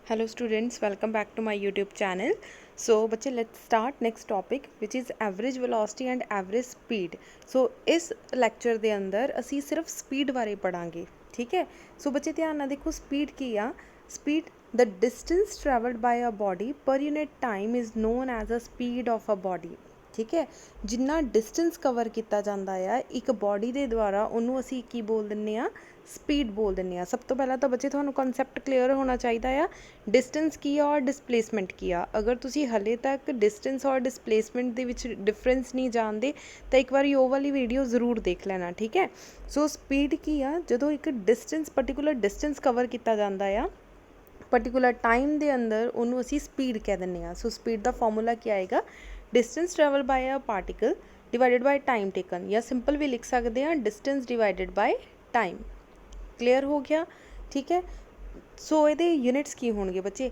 Hello students, welcome back to my YouTube channel. So बच्चे let's start next topic which is average velocity and average speed. So इस lecture ਦੇ अंदर ਅਸੀਂ सिर्फ speed बारे पढ़ांगे, ठीक है? So बच्चे ध्यान ਨਾਲ देखो speed की आ speed the distance traveled by a body per unit time is known as a speed of a body. ठीक है, जिन्ना डिस्टेंस कवर किया जाता है एक बॉडी के द्वारा उन्होंने असी की बोल दिंने आ स्पीड बोल दिंने आ। सब तो पहला तो बच्चे थानू कॉन्सैप्ट क्लीयर होना चाहिए आ डिस्टेंस की आ और डिसप्लेसमेंट की आ। अगर तुसी हले तक डिस्टेंस और डिसप्लेसमेंट दे विच डिफरेंस नहीं जानते तो एक बार वो वाली वीडियो ज़रूर देख लेना, ठीक है। सो स्पीड की आ जो एक डिस्टेंस पर्टिकुलर डिस्टेंस कवर किया जाता है पर्टिकुलर टाइम के अंदर उन्होंने असी स्पीड कह दें। सो स्पीड का फॉर्मूला क्या आएगा, distance travel by a particle divided by time taken, या सिंपल भी लिख सकते हैं distance divided by time. Clear हो गया, ठीक है। सो ये यूनिट्स की होंगे बच्चे,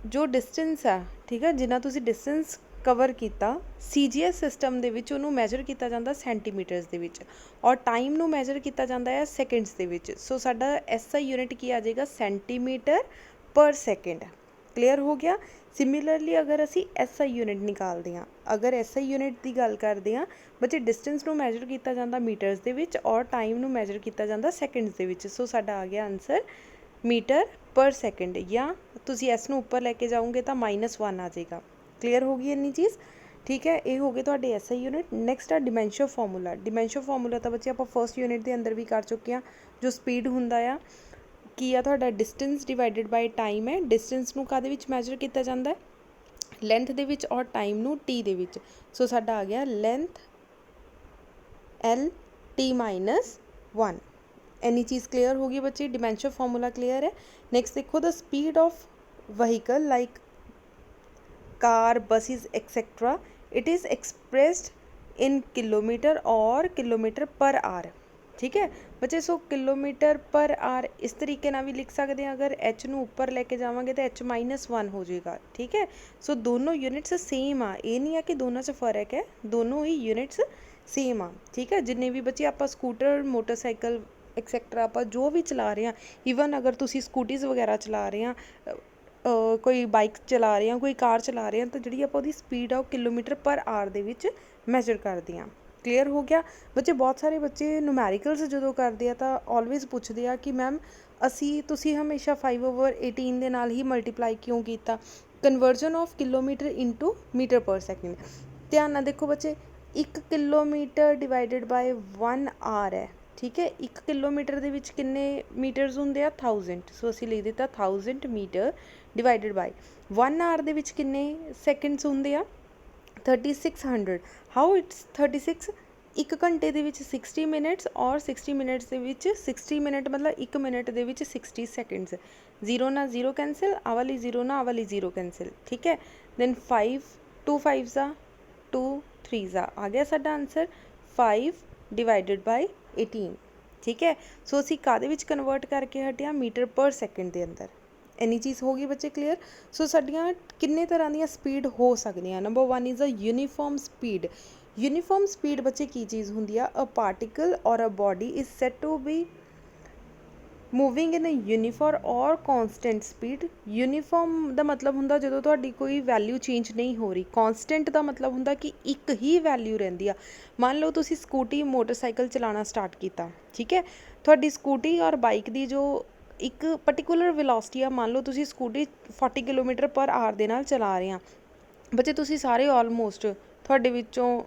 जो डिस्टेंस है, ठीक है, जिन्ना तुसी डिस्टेंस कवर किया CGS सिस्टम दे विच उन्होंने मैजर किया जाता सेंटीमीटर्स दे विच और टाइम नू मैजर किया जाता है सैकेंड्स दे विच। सो साडा SI यूनिट की आ जाएगा सेंटीमीटर पर सैकेंड। क्लीयर हो गया। सिमिलरली अगर असी SI यूनिट निकालते हैं, अगर SI यूनिट की गल करते हैं बच्चे डिस्टेंस नू मैजर किया जाता मीटर्स दे विच और टाइम नू मैजर किया जाता सैकेंड्स दे विच। सो साडा आ गया आंसर मीटर पर सैकेंड, या तुसी S नू उपर लैके जाओगे तो -1 आ जाएगा। क्लीयर हो गई इन्नी चीज़, ठीक है। ये हो गए तुहाडे SI यूनिट। नैक्सट आ डिमेंशियो फॉर्मूला। डिमेंशियो फॉर्मूला तो बच्चे आप फर्स्ट यूनिट के अंदर भी कर चुके हैं। जो स्पीड हुंदा आ की आ तुहाडा डिस्टेंस डिवाइडेड बाय टाइम है। डिस्टेंस नू काहदे विच मैजर किया जाता है, लेंथ दे विच और टाइम नू T दे विच। सो साडा आ गया लेंथ LT-1। एनी चीज़ क्लीयर होगी बच्चे, डिमेंशियो फॉर्मूला क्लीयर है। नेक्स्ट देखो the speed of vehicle like car buses etcetera it is expressed in kilometre और किलोमीटर पर आवर, ठीक है बच्चे। सो किलोमीटर पर आवर इस तरीके ना भी लिख सकते हैं, अगर H नू ऊपर लेके जावांगे तो H-1 हो जाएगा, ठीक है। सो दोनों यूनिट्स सेम आ, ये नहीं है कि दोनों च फर्क है, दोनों ही यूनिट्स सेम आ, ठीक है। जिन्ने भी बच्चे आप स्कूटर मोटरसाइकिल एक्सैक्ट्रा आप जो भी चला रहे हैं, ईवन अगर तुसी स्कूटीज़ वगैरह चला रहे हैं, कोई बाइक चला रहे हैं, कोई कार चला रहे हैं, तो जी आप स्पीड आ किलोमीटर पर आवर दे विच मैजर करते हैं। क्लीयर हो गया बच्चे। बहुत सारे बच्चे नुमैरिकल्स जो करते हैं तो ऑलवेज पूछते हैं कि मैम तुसी हमेशा 5/18 के नाल ही मल्टीप्लाई क्यों किया, conversion of kilometre into metre per second. ध्यान ना देखो बच्चे, 1 किलोमीटर डिवाइडेड बाय 1 आवर है, ठीक है। 1 किलोमीटर दे विच किन्ने मीटर्स होंदे आ 1000। सो असी लिख दिता 1000 मीटर डिवाइडेड बाय 1 आवर दे विच किन्ने सैकेंड्स होंदे आ 3600। हाउ इट्स 36, 1 घंटे दे विच 60 मिनट्स और 60 मिनट्स दे विच 60 मिनट मतलब 1 मिनट दे विच 60 सैकेंड्स। जीरो ना जीरो कैंसिल, आ वाली जीरो ना आ वाली जीरो कैंसिल, ठीक है। दैन 5 2 5 ज़ा 2 3 ज़ा आ गया साडा आंसर 5 डिवाइडेड बाय 18, ठीक है। सो असी काहदे विच कन्वर्ट करके हटिया मीटर पर सैकेंड के अंदर। इन्नी चीज़ होगी बच्चे क्लीयर। सो साडियां किन्ने तरह दी स्पीड हो सकदियां। Number 1 is a uniform speed. Uniform speed बच्चे की चीज़ हुंदी आ, अ पार्टिकल और a body is set to be moving in uniform और कॉन्सटेंट स्पीड। यूनीफॉर्म का मतलब होंदा जो तुहाडी कोई वैल्यू चेंज नहीं हो रही, कॉन्सटेंट का मतलब होंदा कि एक ही वैल्यू रहिंदी आ। मान लो तुसी स्कूटी मोटरसाइकिल चलाना स्टार्ट किया, ठीक है, तुहाडी स्कूटी और बाइक की जो एक पर्टिकुलर वेलोसिटी आ, मान लो तुसी स्कूटी 40 किलोमीटर पर आवर दे नाल चला रहे हैं बच्चे। तुसी सारे ऑलमोस्ट तुहाडे विचों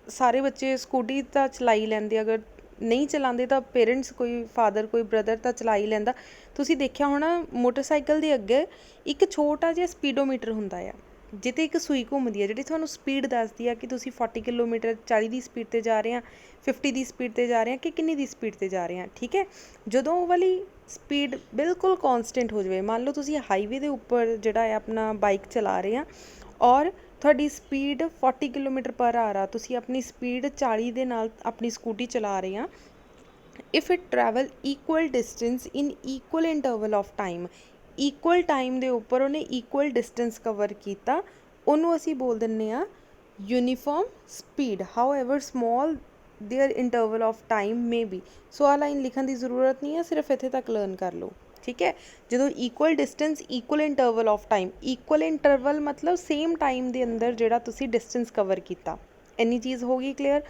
सारे बच्चे स्कूटी तो चलाई लैंदे, अगर नहीं चलाते तो पेरेंट्स कोई फादर कोई ब्रदर तो चला ही लैंदा। तुसी देखिया होना मोटरसाइकिल के अगे एक छोटा जिहा स्पीडोमीटर हुंदा आ, जिते एक सूई घूमदी है जिहड़ी तुहानूं स्पीड दसदी है कि तुसी 40 किलोमीटर 40 की स्पीड ते जा रहे हैं, 50 की स्पीड ते जा रहे हैं कि किन्नी दी स्पीड ते जा रहे हैं, ठीक है। जदों वो वाली स्पीड बिल्कुल कॉन्सटेंट हो जाए, मान लो तुसी हाईवे के उपर जिहड़ा है अपना बाइक चला रहे हैं और तुहाडी स्पीड 40 किलोमीटर पर आवर आ, तुसी अपनी स्पीड 40 दे नाल अपनी स्कूटी चला रहे हैं। If it travel equal distance in equal interval of time, equal time दे उपर उन्हें इक्वल डिस्टेंस कवर किया, उन्होंने असी बोल दिंने आ uniform speed. However small their interval of time may be. So आ लाइन लिखने की जरूरत नहीं है, सिर्फ इत्थे तक लर्न कर लो, ठीक है। ਜਦੋਂ equal distance equal interval of time, equal interval ਮਤਲਬ ਸੇਮ ਟਾਈਮ ਦੇ ਅੰਦਰ ਜਿਹੜਾ ਤੁਸੀਂ ਡਿਸਟੈਂਸ ਕਵਰ ਕੀਤਾ, ਇੰਨੀ ਚੀਜ਼ ਹੋ ਗਈ ਕਲੀਅਰ।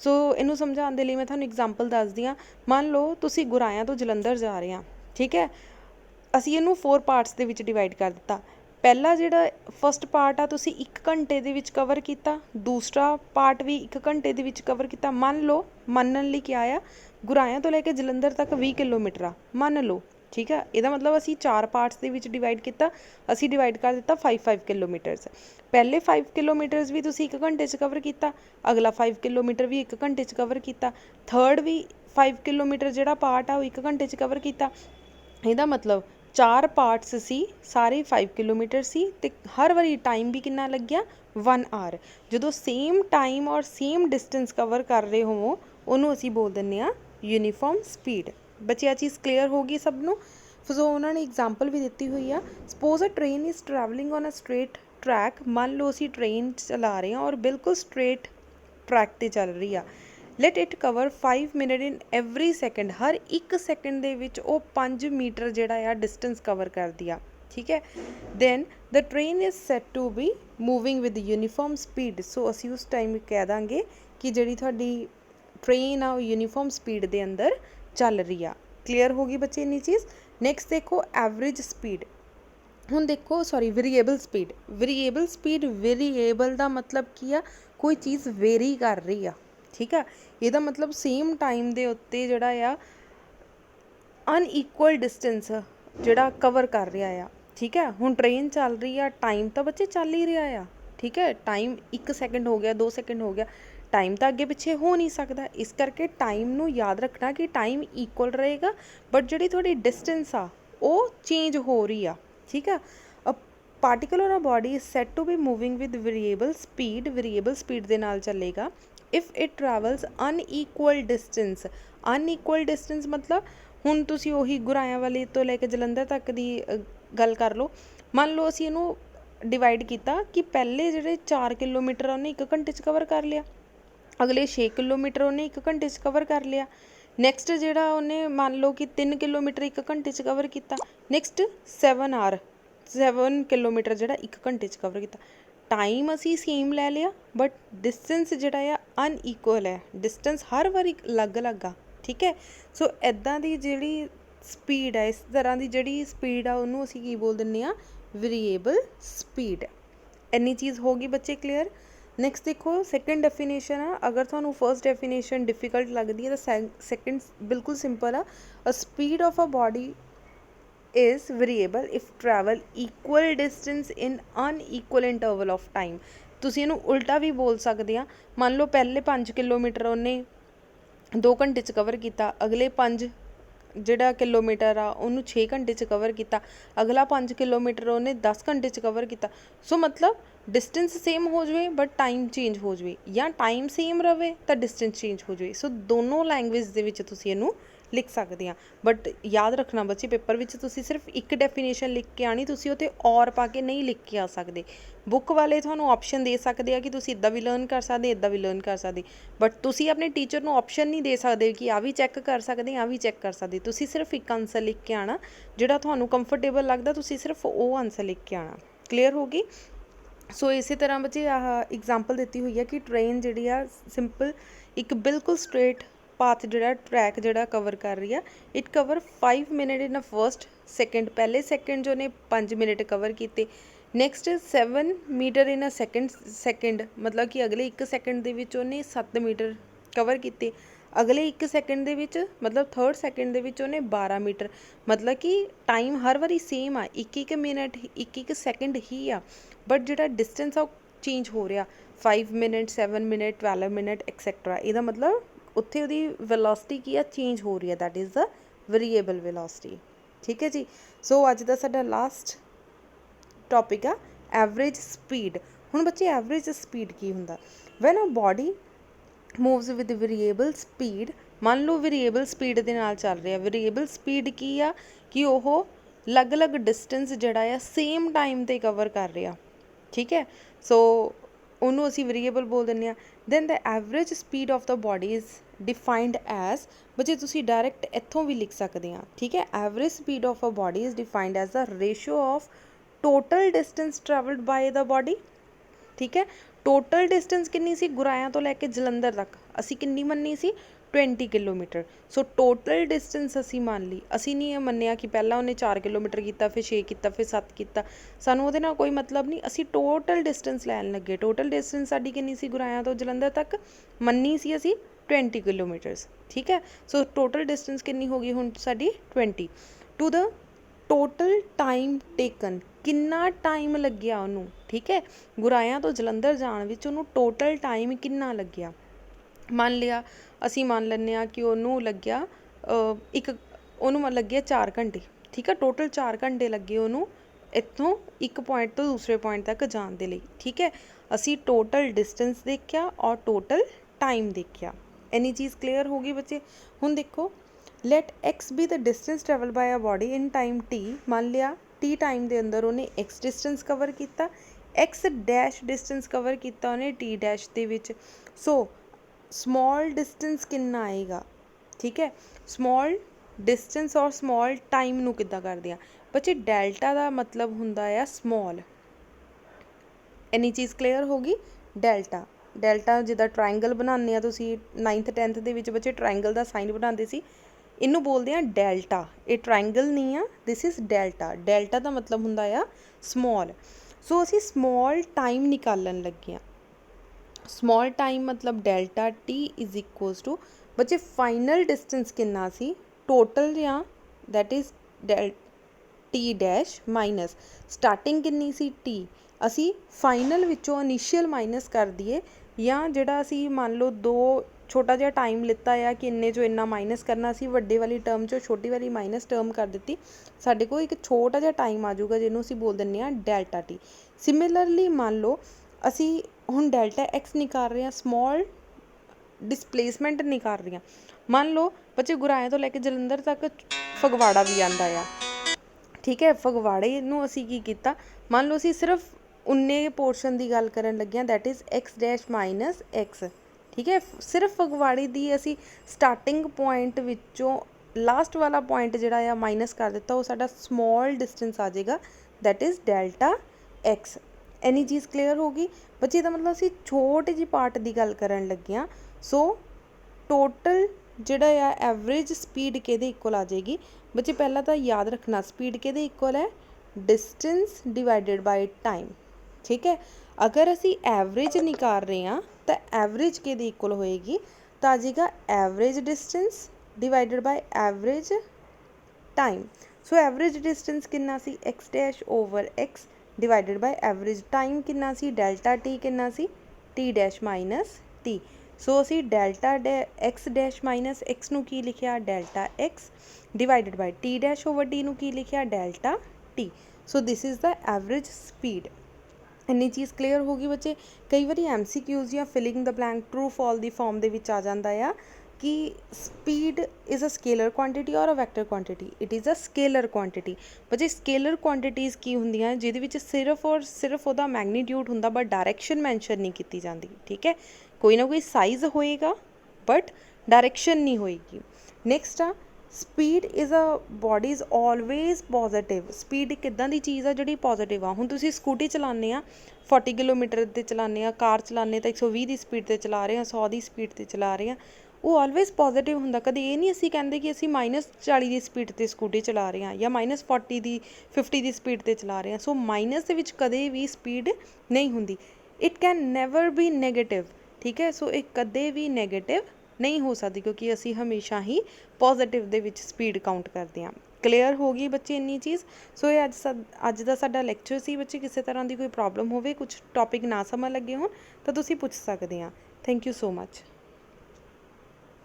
ਸੋ ਇਹਨੂੰ ਸਮਝਾਉਣ ਦੇ ਲਈ ਮੈਂ ਤੁਹਾਨੂੰ ਐਗਜ਼ਾਮਪਲ ਦੱਸਦੀ ਹਾਂ। ਮੰਨ ਲਓ ਤੁਸੀਂ ਗੁਰਾਇਆਂ ਤੋਂ ਜਲੰਧਰ ਜਾ ਰਹੇ ਹਾਂ, ਠੀਕ ਹੈ। ਅਸੀਂ ਇਹਨੂੰ 4 ਪਾਰਟਸ ਦੇ ਵਿੱਚ ਡਿਵਾਈਡ ਕਰ ਦਿੱਤਾ। ਪਹਿਲਾ ਜਿਹੜਾ ਫਸਟ ਪਾਰਟ ਆ ਤੁਸੀਂ 1 ਘੰਟੇ ਦੇ ਵਿੱਚ ਕਵਰ ਕੀਤਾ, ਦੂਸਰਾ ਪਾਰਟ ਵੀ 1 ਘੰਟੇ ਦੇ ਵਿੱਚ ਕਵਰ ਕੀਤਾ। ਮੰਨ ਲਓ, ਮੰਨਣ ਲਈ ਕਿਹਾ ਆ ਗੁਰਾਇਆਂ ਤੋਂ ਲੈ ਕੇ ਜਲੰਧਰ ਤੱਕ 20 ਕਿਲੋਮੀਟਰ ਆ, ਮੰਨ ਲਓ, ਠੀਕ ਆ। ਇਹਦਾ ਮਤਲਬ ਅਸੀਂ 4 ਪਾਰਟਸ ਦੇ ਵਿੱਚ ਡਿਵਾਈਡ ਕੀਤਾ, ਅਸੀਂ ਡਿਵਾਈਡ ਕਰ ਦਿੱਤਾ 5 ਕਿਲੋਮੀਟਰਸ। ਪਹਿਲੇ 5 ਕਿਲੋਮੀਟਰਸ ਵੀ ਤੁਸੀਂ 1 ਘੰਟੇ 'ਚ ਕਵਰ ਕੀਤਾ, ਅਗਲਾ 5 ਕਿਲੋਮੀਟਰ ਵੀ 1 ਘੰਟੇ 'ਚ ਕਵਰ ਕੀਤਾ, ਥਰਡ ਵੀ 5 ਕਿਲੋਮੀਟਰ ਜਿਹੜਾ ਪਾਰਟ ਆ ਉਹ 1 ਘੰਟੇ 'ਚ ਕਵਰ ਕੀਤਾ। ਇਹਦਾ ਮਤਲਬ 4 ਪਾਰਟਸ ਸੀ, ਸਾਰੇ 5 ਕਿਲੋਮੀਟਰ ਸੀ, ਅਤੇ ਹਰ ਵਾਰੀ ਟਾਈਮ ਵੀ ਕਿੰਨਾ ਲੱਗਿਆ 1 ਆਰ। ਜਦੋਂ ਸੇਮ ਟਾਈਮ ਔਰ ਸੇਮ ਡਿਸਟੈਂਸ ਕਵਰ ਕਰ ਰਹੇ ਹੋਵੋ ਉਹਨੂੰ ਅਸੀਂ ਬੋਲ ਦਿੰਦੇ ਹਾਂ ਯੂਨੀਫਾਰਮ ਸਪੀਡ। ਬੱਚੇ ਆ ਚੀਜ਼ ਕਲੀਅਰ ਹੋ ਗਈ ਸਭ ਨੂੰ। ਸੋ ਉਹਨਾਂ ਨੇ ਐਗਜ਼ਾਮਪਲ ਵੀ ਦਿੱਤੀ ਹੋਈ ਆ। Suppose a train is travelling on a straight track. ਮੰਨ ਲਓ ਅਸੀਂ ਟ੍ਰੇਨ ਚਲਾ ਰਹੇ ਹਾਂ ਔਰ ਬਿਲਕੁਲ ਸਟ੍ਰੇਟ ਟਰੈਕ 'ਤੇ ਚੱਲ ਰਹੀ ਆ। Let it cover 5 minute in every second. ਹਰ 1 ਸੈਕਿੰਡ ਦੇ ਵਿੱਚ ਉਹ 5 ਮੀਟਰ ਜਿਹੜਾ ਆ ਡਿਸਟੈਂਸ ਕਵਰ ਕਰਦੀ ਆ, ਠੀਕ ਹੈ। Then the train is set to be moving with uniform speed. So ਅਸੀਂ ਉਸ ਟਾਈਮ ਕਹਿ ਦਾਂਗੇ ਕਿ ਜਿਹੜੀ ਤੁਹਾਡੀ ਟ੍ਰੇਨ ਆ ਉਹ ਯੂਨੀਫਾਰਮ ਸਪੀਡ ਦੇ ਅੰਦਰ ਚੱਲ ਰਹੀ ਆ। ਕਲੀਅਰ ਹੋ ਗਈ ਬੱਚੇ ਇੰਨੀ ਚੀਜ਼। ਨੈਕਸਟ ਦੇਖੋ ਐਵਰੇਜ ਸਪੀਡ। ਹੁਣ ਦੇਖੋ variable speed. Variable speed, variable ਦਾ ਮਤਲਬ ਕੀ ਆ, ਕੋਈ ਚੀਜ਼ ਵੇਰੀ ਕਰ ਰਹੀ ਆ, ਠੀਕ ਆ। ਇਹਦਾ ਮਤਲਬ ਸੇਮ ਟਾਈਮ ਦੇ ਉੱਤੇ ਜਿਹੜਾ ਆ ਅਨਈਕੁਅਲ ਡਿਸਟੈਂਸ ਜਿਹੜਾ ਕਵਰ ਕਰ ਰਿਹਾ ਆ, ਠੀਕ ਹੈ। ਹੁਣ ਟ੍ਰੇਨ ਚੱਲ ਰਹੀ ਆ, ਟਾਈਮ ਤਾਂ ਬੱਚੇ ਚੱਲ ਹੀ ਰਿਹਾ ਆ, ਠੀਕ ਹੈ। ਟਾਈਮ 1 ਸੈਕਿੰਡ ਹੋ ਗਿਆ, 2 ਸੈਕਿੰਡ ਹੋ ਗਿਆ, ਟਾਈਮ ਤਾਂ ਅੱਗੇ ਪਿੱਛੇ ਹੋ ਨਹੀਂ ਸਕਦਾ। ਇਸ ਕਰਕੇ ਟਾਈਮ ਨੂੰ ਯਾਦ ਰੱਖਣਾ ਕਿ ਟਾਈਮ ਇਕੁਅਲ ਰਹੇਗਾ, ਬਟ ਜਿਹੜੀ ਤੁਹਾਡੀ ਡਿਸਟੈਂਸ ਆ ਉਹ ਚੇਂਜ ਹੋ ਰਹੀ ਆ, ਠੀਕ ਆ। A particular body is set to be moving with variable speed. Variable speed ਦੇ ਨਾਲ ਚੱਲੇਗਾ if it travels unequal distance. Unequal distance ਮਤਲਬ ਹੁਣ ਤੁਸੀਂ ਉਹੀ ਗੁਰਾਇਆਂ ਵਾਲੇ ਤੋਂ ਲੈ ਕੇ ਜਲੰਧਰ ਤੱਕ ਦੀ ਗੱਲ ਕਰ ਲਓ। ਮੰਨ ਲਓ ਅਸੀਂ ਇਹਨੂੰ ਡਿਵਾਈਡ ਕੀਤਾ ਕਿ ਪਹਿਲੇ ਜਿਹੜੇ 4 ਕਿਲੋਮੀਟਰ ਆ ਉਹਨੇ 1 ਘੰਟੇ 'ਚ ਕਵਰ ਕਰ ਲਿਆ, ਅਗਲੇ 6 ਕਿਲੋਮੀਟਰ ਉਹਨੇ 1 ਘੰਟੇ 'ਚ ਕਵਰ ਕਰ ਲਿਆ, ਨੈਕਸਟ ਜਿਹੜਾ ਉਹਨੇ ਮੰਨ ਲਓ ਕਿ 3 ਕਿਲੋਮੀਟਰ 1 ਘੰਟੇ 'ਚ ਕਵਰ ਕੀਤਾ, ਨੈਕਸਟ 7 ਕਿਲੋਮੀਟਰ ਜਿਹੜਾ 1 ਘੰਟੇ 'ਚ ਕਵਰ ਕੀਤਾ। ਟਾਈਮ ਅਸੀਂ ਸੇਮ ਲੈ ਲਿਆ, ਬਟ ਡਿਸਟੈਂਸ ਜਿਹੜਾ ਆ ਅਨਈਕੁਅਲ ਹੈ। ਡਿਸਟੈਂਸ ਹਰ ਵਾਰੀ ਅਲੱਗ-ਅਲੱਗ ਆ, ਠੀਕ ਹੈ। ਸੋ ਇੱਦਾਂ ਦੀ ਜਿਹੜੀ ਸਪੀਡ ਹੈ, ਇਸ ਤਰ੍ਹਾਂ ਦੀ ਜਿਹੜੀ ਸਪੀਡ ਆ ਉਹਨੂੰ ਅਸੀਂ ਕੀ ਬੋਲ ਦਿੰਦੇ ਹਾਂ, ਵੇਰੀਏਬਲ ਸਪੀਡ। ਇੰਨੀ ਚੀਜ਼ ਹੋ ਗਈ ਬੱਚੇ ਕਲੀਅਰ। ਨੈਕਸਟ ਦੇਖੋ ਸੈਕਿੰਡ ਡੈਫੀਨੇਸ਼ਨ ਆ। ਅਗਰ ਤੁਹਾਨੂੰ ਫਸਟ ਡੈਫੀਨੇਸ਼ਨ ਡਿਫੀਕਲਟ ਲੱਗਦੀ ਹੈ ਤਾਂ ਸੈਕਿੰਡ ਬਿਲਕੁਲ ਸਿੰਪਲ ਆ। A speed of a body is variable if travel equal distance in unequal interval of time। ਤੁਸੀਂ ਇਹਨੂੰ ਉਲਟਾ ਵੀ ਬੋਲ ਸਕਦੇ ਆ। ਮੰਨ ਲਓ ਪਹਿਲੇ 5 ਕਿਲੋਮੀਟਰ ਉਹਨੇ 2 ਘੰਟੇ 'ਚ ਕਵਰ ਕੀਤਾ, ਅਗਲੇ 5 ਜਿਹੜਾ ਕਿਲੋਮੀਟਰ ਆ ਉਹਨੂੰ 6 ਘੰਟੇ 'ਚ ਕਵਰ ਕੀਤਾ, ਅਗਲਾ 5 ਕਿਲੋਮੀਟਰ ਉਹਨੇ 10 ਘੰਟੇ 'ਚ ਕਵਰ ਕੀਤਾ। ਸੋ ਮਤਲਬ ਡਿਸਟੈਂਸ ਸੇਮ ਹੋ ਜਾਵੇ ਬਟ ਟਾਈਮ ਚੇਂਜ ਹੋ ਜਾਵੇ, ਜਾਂ ਟਾਈਮ ਸੇਮ ਰਵੇ ਤਾਂ ਡਿਸਟੈਂਸ ਚੇਂਜ ਹੋ ਜਾਵੇ। ਸੋ ਦੋਨੋਂ ਲੈਂਗੁਏਜ ਦੇ ਵਿੱਚ ਤੁਸੀਂ ਇਹਨੂੰ ਲਿਖ ਸਕਦੇ ਹਾਂ। ਬਟ ਯਾਦ ਰੱਖਣਾ ਬੱਚੇ, ਪੇਪਰ ਵਿੱਚ ਤੁਸੀਂ ਸਿਰਫ ਇੱਕ ਡੈਫੀਨੇਸ਼ਨ ਲਿਖ ਕੇ ਆਣੀ, ਤੁਸੀਂ ਉੱਥੇ ਔਰ ਪਾ ਕੇ ਨਹੀਂ ਲਿਖ ਕੇ ਆ ਸਕਦੇ। ਬੁੱਕ ਵਾਲੇ ਤੁਹਾਨੂੰ ਆਪਸ਼ਨ ਦੇ ਸਕਦੇ ਆ ਕਿ ਤੁਸੀਂ ਇੱਦਾਂ ਵੀ ਲਰਨ ਕਰ ਸਕਦੇ, ਇੱਦਾਂ ਵੀ ਲਰਨ ਕਰ ਸਕਦੇ, ਬਟ ਤੁਸੀਂ ਆਪਣੇ ਟੀਚਰ ਨੂੰ ਆਪਸ਼ਨ ਨਹੀਂ ਦੇ ਸਕਦੇ ਕਿ ਆਹ ਵੀ ਚੈੱਕ ਕਰ ਸਕਦੇ, ਆਹ ਵੀ ਚੈੱਕ ਕਰ ਸਕਦੇ। ਤੁਸੀਂ ਸਿਰਫ ਇੱਕ ਆਨਸਰ ਲਿਖ ਕੇ ਆਉਣਾ, ਜਿਹੜਾ ਤੁਹਾਨੂੰ ਕੰਫਰਟੇਬਲ ਲੱਗਦਾ ਤੁਸੀਂ ਸਿਰਫ ਉਹ ਆਨਸਰ ਲਿਖ ਕੇ ਆਉਣਾ। ਕਲੀਅਰ ਹੋ ਗਈ। ਸੋ ਇਸੇ ਤਰ੍ਹਾਂ ਬੱਚੇ ਆਹ ਐਗਜ਼ਾਮਪਲ ਦਿੱਤੀ ਹੋਈ ਹੈ ਕਿ ਟ੍ਰੇਨ ਜਿਹੜੀ ਆ ਸਿੰਪਲ ਇੱਕ ਬਿਲਕੁਲ ਸਟ੍ਰੇਟ ਪਾਥ ਜਿਹੜਾ ਟਰੈਕ ਜਿਹੜਾ ਕਵਰ ਕਰ ਰਹੀ ਆ। It cover 5 minute in a first second. ਪਹਿਲੇ ਸੈਕਿੰਡ 'ਚ ਉਹਨੇ 5 ਮਿੰਟ ਕਵਰ ਕੀਤੇ। Next 7 metre in a second ਮਤਲਬ ਕਿ ਅਗਲੇ 1 ਸੈਕਿੰਡ ਦੇ ਵਿੱਚ ਉਹਨੇ 7 ਮੀਟਰ ਕਵਰ ਕੀਤੇ। ਅਗਲੇ 1 ਸੈਕਿੰਡ ਦੇ ਵਿੱਚ ਮਤਲਬ ਥਰਡ ਸੈਕਿੰਡ ਦੇ ਵਿੱਚ ਉਹਨੇ 12 ਮੀਟਰ। ਮਤਲਬ ਕਿ ਟਾਈਮ ਹਰ ਵਾਰੀ ਸੇਮ ਆ, 1 ਮਿੰਟ 1 ਸੈਕਿੰਡ ਹੀ ਆ, ਬਟ ਜਿਹੜਾ ਡਿਸਟੈਂਸ ਆ ਉਹ ਚੇਂਜ ਹੋ ਰਿਹਾ। 5 ਮਿੰਟ, 7 ਮਿੰਟ, 12 ਮਿੰਟ ਐਕਸੈਟਰਾ। ਇਹਦਾ ਮਤਲਬ ਉੱਥੇ ਉਹਦੀ ਵੈਲੋਸਿਟੀ ਕੀ ਆ, ਚੇਂਜ ਹੋ ਰਹੀ ਹੈ। That is the variable velocity. ਠੀਕ ਹੈ ਜੀ। ਸੋ ਅੱਜ ਦਾ ਸਾਡਾ ਲਾਸਟ ਟੋਪਿਕ ਆ ਐਵਰੇਜ ਸਪੀਡ। ਹੁਣ ਬੱਚੇ ਐਵਰੇਜ ਸਪੀਡ ਕੀ ਹੁੰਦਾ? When a body moves with variable speed. ਮੰਨ ਲਓ ਵੇਰੀਏਬਲ ਸਪੀਡ ਦੇ ਨਾਲ ਚੱਲ ਰਿਹਾ। ਵੇਰੀਏਬਲ ਸਪੀਡ ਕੀ ਆ ਕਿ ਉਹ ਅਲੱਗ-ਅਲੱਗ ਡਿਸਟੈਂਸ ਜਿਹੜਾ ਆ ਸੇਮ ਟਾਈਮ 'ਤੇ ਕਵਰ ਕਰ ਰਿਹਾ। ਠੀਕ ਹੈ। ਸੋ ਉਹਨੂੰ ਅਸੀਂ ਵੇਰੀਏਬਲ ਬੋਲ ਦਿੰਦੇ ਹਾਂ। Then the average speed of the body is defined as, बच्चे तुसी डायरैक्ट इत्थों भी लिख सकते हैं, ठीक है। Average speed of a body is defined as the ratio of total distance travelled by the body, ठीक है। टोटल डिस्टेंस कितनी सी गुराया तो लैके जलंधर तक असी कितनी मन्नी सी 20 किलोमीटर। सो टोटल डिस्टेंस असी मान ली, असी नहीं मन्निया कि पहला उन्हें 4 किलोमीटर किया, फिर 6 किया, फिर 7 किया, सानू उहदे नाल कोई मतलब नहीं, असी टोटल डिस्टेंस लैन लगे। टोटल डिस्टेंस साडी कितनी सी गुराया तो जलंधर तक मन्नी सी असी 20 किलोमीटर्स, ठीक है। सो टोटल डिस्टेंस कितनी होगी हुण साडी 20। To the total time taken, कितना टाइम लग्या उन्होंने, ठीक है, गुराया तो जलंधर जाण विच उन्होंने टोटल टाइम कितना लग्या। मान लिया असी मान लैंदे आ कि उन्होंने लग्या उन्होंने लग्या 4 घंटे, ठीक है। टोटल 4 घंटे लगे उन्होंने इत्थों एक पॉइंट तो दूसरे पॉइंट तक जाण दे लई, ठीक है। असी टोटल डिस्टेंस देखिया और टोटल टाइम देखिया। इन्नी चीज़ क्लीयर होगी बच्चे। हुण देखो, let x be the distance travel by a body in time t. मान लिया टी टाइम के अंदर उन्हें एक्स डिस्टेंस कवर किया, एक्स डैश डिस्टेंस कवर किया उन्हें टी डैश दे विच। सो स्मॉल डिस्टेंस कितना आएगा, ठीक है। स्मॉल डिस्टेंस और स्मॉल टाइम नू किद्दां करदे आ बच्चे, डेल्टा का मतलब हुंदा आ स्मॉल। इन्नी चीज़ क्लीयर होगी। डेल्टा डेल्टा जिद्दां ट्रायंगल बनाने आ तुसीं 9th 10th दे विच बच्चे ट्रायंगल का साइन बनाते सी, इनू बोलते हैं डेल्टा। ये ट्रायंगल नहीं आ, दिस इज़ डेल्टा। डेल्टा का मतलब हुंदा आ स्मॉल। सो असी स्मॉल टाइम निकालन लगे हैं। स्मॉल टाइम मतलब delta t is equals to बच्चे फाइनल डिस्टेंस कितना सी टोटल या that is del t dash minus starting कितनी सी टी, असी फाइनल विचों इनिशियल माइनस कर दिए, या जिहड़ा असी मान लो 2 छोटा जिहा टाइम लिता है कि इन्ने चो इन्ना माइनस करना, असी वड्डे वाली टर्म चो छोटी वाली माइनस टर्म कर दी, साडे कोल एक छोटा जिहा टाइम आ जाऊगा जिन्हों असी बोल दिंदे आ डेल्टा टी। सिमिलरली मान लो असी हुण डेल्टा एक्स निकाल रहे हैं, स्मॉल डिसप्लेसमेंट निकाल रही हैं। मान लो बच्चे गुराया तो लैके जलंधर तक फगवाड़ा भी आंदा आ, ठीक है। फगवाड़े नूं असी की कीता, मान लो असी सिर्फ उन्ने पोर्शन की गल करन लगे हैं, that is x dash minus x, ठीक है। सिर्फ फगवाड़े की असी स्टार्टिंग पॉइंट विचों लास्ट वाला पॉइंट जिहड़ा आ माइनस कर दिता, वो साडा स्मॉल डिस्टेंस आ जाएगा, दैट इज़ डेल्टा एक्स। इन्नी चीज़ क्लीयर होगी बच्चे। इसदा मतलब असी छोटे जी पार्ट की गल करन लगे हैं। सो टोटल जिहड़ा आ एवरेज स्पीड किहदे इक्वल आ जाएगी बच्चे, पहला तो याद रखना स्पीड किहदे इक्वल है, डिस्टेंस डिवाइडेड बाय टाइम, ठीक है। अगर असी एवरेज निकाल रहे हैं तो एवरेज किहदे इक्वल होएगी, तो आ जाएगा average distance divided by average time. So average distance कितना सी x dash over x divided by average time कितना सी डेल्टा टी कितना सी t dash minus t. So असी delta x dash minus x नू की लिखिया delta x divided by t dash over t नू की लिखिया delta t. So this is the average speed. इन्नी चीज़ क्लीयर होगी बच्चे। कई बार MCQs या filling the blank true false दी फॉर्म दे विच आ जाता है कि speed is a scalar quantity और a vector quantity. It is a scalar quantity. बच्चे स्केलर क्वांटिटीज़ की होंदियां जिहदे विच सिर्फ और सिर्फ उहदा मैगनीट्यूड हुंदा बट डायरैक्शन मैंशन नहीं की जाती, ठीक है। कोई ना कोई साइज़ होएगा बट डायरैक्शन नहीं होएगी। नेक्स्ट आ speed is a body is always positive. Speed एक इदां दी चीज़ आ जिहड़ी पॉजिटिव आ। हुण तुसीं स्कूटी चलाने आ 40 किलोमीटर ते चलाने आ, कार चलाने तो 120 की स्पीड ते चला रहे हैं, 100 की स्पीड ते चला रहे हैं, वो ऑलवेज पॉजिटिव हुंदा। कदे ये नहीं असी कहंदे कि असी -40 की स्पीड ते स्कूटी चला रहे हैं या -40 की 50 की स्पीड ते चला रहे हैं। सो माइनस दे विच कदे भी स्पीड नहीं हुंदी। It can never be negative, ठीक है। सो ये कदे भी नैगेटिव नहीं हो सकती क्योंकि असी हमेशा ही पॉजिटिव दे विच स्पीड काउंट करते हैं। क्लीयर होगी बच्चे इन्नी चीज़। सो ये अज दा साडा लैक्चर सी बच्चे। किसी तरह की कोई प्रॉब्लम होवे, कुछ टॉपिक ना समझ लगे हो तो तुसीं पुछ सकते हैं। Thank you so much.